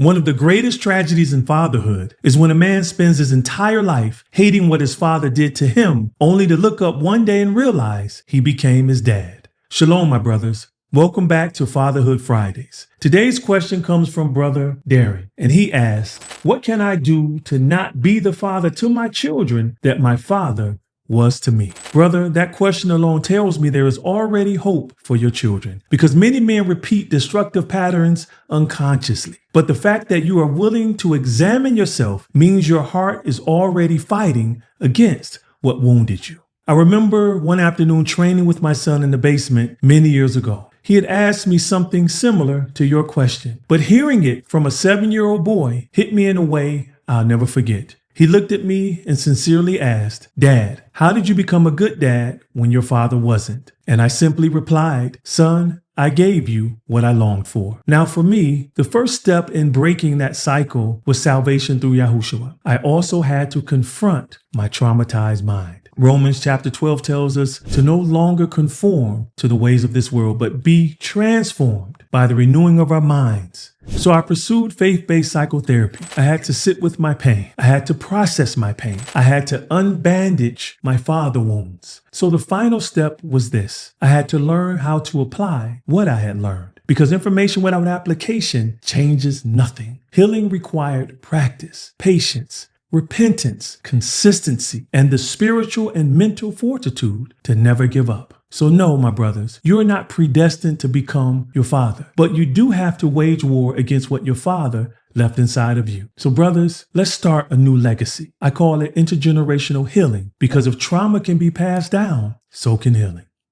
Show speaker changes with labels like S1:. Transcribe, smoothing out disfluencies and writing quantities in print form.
S1: One of the greatest tragedies in fatherhood is when a man spends his entire life hating what his father did to him, only to look up one day and realize he became his dad. Shalom, my brothers. Welcome back to Fatherhood Fridays. Today's question comes from Brother Darren, and he asks, what can I do to not be the father to my children that my father was to me? Brother, that question alone tells me there is already hope for your children, because many men repeat destructive patterns unconsciously. But the fact that you are willing to examine yourself means your heart is already fighting against what wounded you. I remember one afternoon training with my son in the basement many years ago. He had asked me something similar to your question, but hearing it from a 7-year-old boy hit me in a way I'll never forget. He looked at me and sincerely asked, "Dad, how did you become a good dad when your father wasn't?" And I simply replied, "Son, I gave you what I longed for." Now for me, the first step in breaking that cycle was salvation through Yahushua. I also had to confront my traumatized mind. Romans chapter 12 tells us to no longer conform to the ways of this world, but be transformed by the renewing of our minds. So I pursued faith-based psychotherapy. I had to sit with my pain. I had to process my pain. I had to unbandage my father wounds. So the final step was this. I had to learn how to apply what I had learned, because information without application changes nothing. Healing required practice, patience, repentance, consistency, and the spiritual and mental fortitude to never give up. So no, my brothers, you are not predestined to become your father, but you do have to wage war against what your father left inside of you. So brothers, let's start a new legacy. I call it intergenerational healing, because if trauma can be passed down, so can healing.